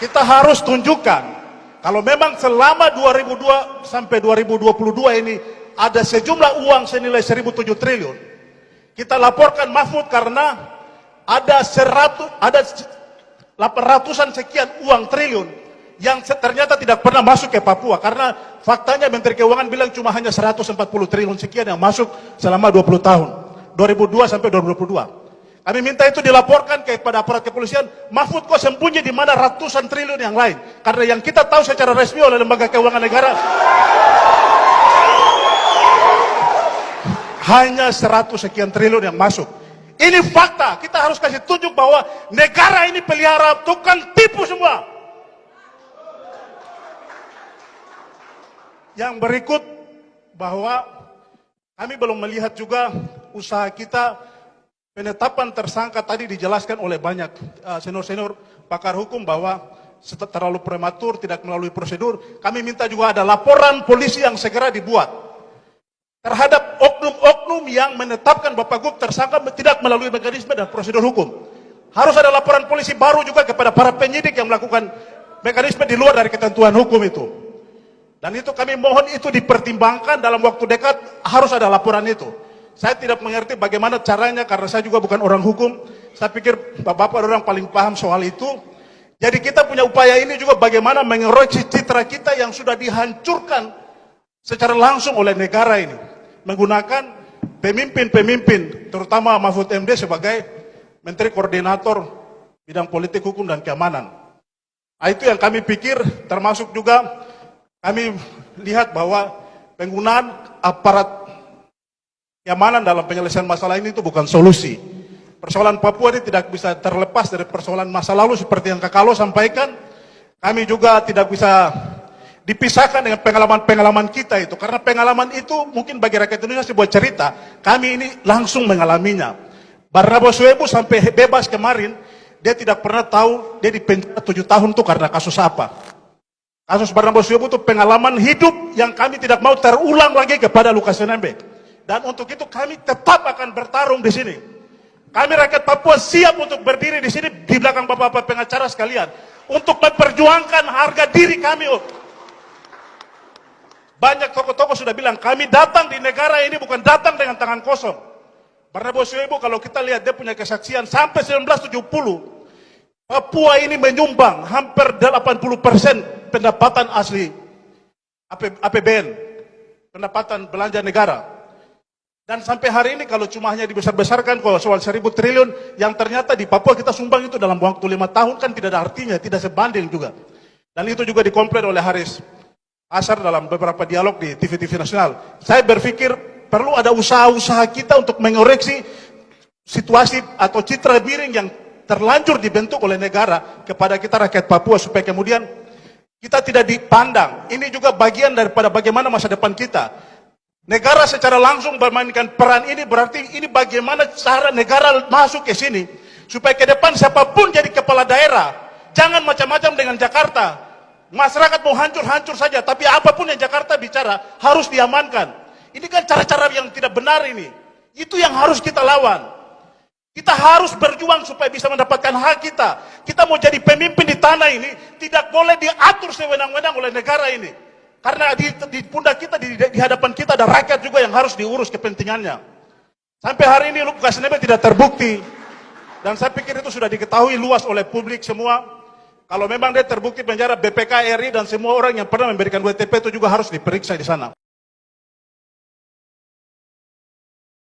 kita harus tunjukkan kalau memang selama 2002 sampai 2022 ini ada sejumlah uang senilai 1.007 triliun. Kita laporkan Mahfud karena ada 800-an sekian uang triliun yang ternyata tidak pernah masuk ke Papua, karena faktanya Menteri Keuangan bilang cuma hanya 140 triliun sekian yang masuk selama 20 tahun, 2002 sampai 2022. Kami minta itu dilaporkan kepada aparat kepolisian. Mahfud kok sembunyi di mana ratusan triliun yang lain? Karena yang kita tahu secara resmi oleh lembaga keuangan negara hanya 100 sekian triliun yang masuk. Ini fakta. Kita harus kasih tunjuk bahwa negara ini pelihara tukang tipu semua. Yang berikut, bahwa kami belum melihat juga usaha kita penetapan tersangka. Tadi dijelaskan oleh banyak senior-senior pakar hukum bahwa terlalu prematur, tidak melalui prosedur. Kami minta juga ada laporan polisi yang segera dibuat terhadap oknum-oknum yang menetapkan Bapak Gub tersangka tidak melalui mekanisme dan prosedur hukum. Harus ada laporan polisi baru juga kepada para penyidik yang melakukan mekanisme di luar dari ketentuan hukum itu. Dan itu kami mohon itu dipertimbangkan dalam waktu dekat, harus ada laporan itu. Saya tidak mengerti bagaimana caranya karena saya juga bukan orang hukum. Saya pikir Bapak orang paling paham soal itu. Jadi kita punya upaya ini juga bagaimana mengoreksi citra kita yang sudah dihancurkan secara langsung oleh negara ini. Menggunakan pemimpin-pemimpin, terutama Mahfud MD sebagai Menteri Koordinator Bidang Politik, Hukum, dan Keamanan. Nah, itu yang kami pikir, termasuk juga kami lihat bahwa penggunaan aparat keamanan dalam penyelesaian masalah ini itu bukan solusi. Persoalan Papua ini tidak bisa terlepas dari persoalan masa lalu seperti yang Kak Kalo sampaikan. Kami juga tidak bisa dipisahkan dengan pengalaman-pengalaman kita itu. Karena pengalaman itu mungkin bagi rakyat Indonesia sebuah cerita. Kami ini langsung mengalaminya. Barnabas Suwebu sampai bebas kemarin, dia tidak pernah tahu dia dipenjara 7 tahun itu karena kasus apa. Kasus Barnabas Suwebu itu pengalaman hidup yang kami tidak mau terulang lagi kepada Lukas NMB. Dan untuk itu kami tetap akan bertarung di sini. Kami rakyat Papua siap untuk berdiri di sini di belakang bapak-bapak pengacara sekalian untuk memperjuangkan harga diri kami. Banyak tokoh-tokoh sudah bilang kami datang di negara ini bukan datang dengan tangan kosong. Barnabas Suwebu kalau kita lihat dia punya kesaksian sampai 1970 Papua ini menyumbang hampir 80% pendapatan asli APBN, pendapatan belanja negara. Dan sampai hari ini kalau cuma hanya dibesar-besarkan kalau soal 1.000 triliun yang ternyata di Papua kita sumbang itu dalam waktu 5 tahun kan tidak ada artinya, tidak sebanding juga. Dan itu juga dikomplain oleh Haris Azhar dalam beberapa dialog di TV-TV nasional. Saya berpikir perlu ada usaha-usaha kita untuk mengoreksi situasi atau citra miring yang terlanjur dibentuk oleh negara kepada kita rakyat Papua supaya kemudian kita tidak dipandang. Ini juga bagian daripada bagaimana masa depan kita. Negara secara langsung bermainkan peran ini berarti ini bagaimana cara negara masuk ke sini supaya ke depan siapapun jadi kepala daerah jangan macam-macam dengan Jakarta. Masyarakat mau hancur-hancur saja, tapi apapun yang Jakarta bicara harus diamankan. Ini kan cara-cara yang tidak benar ini. Itu yang harus kita lawan. Kita harus berjuang supaya bisa mendapatkan hak kita. Kita mau jadi pemimpin di tanah ini tidak boleh diatur sewenang-wenang oleh negara ini. Karena di pundak kita, di hadapan kita ada rakyat juga yang harus diurus kepentingannya. Sampai hari ini Lukas NMB tidak terbukti. Dan saya pikir itu sudah diketahui luas oleh publik semua. Kalau memang dia terbukti penjara BPK RI dan semua orang yang pernah memberikan WTP itu juga harus diperiksa di sana.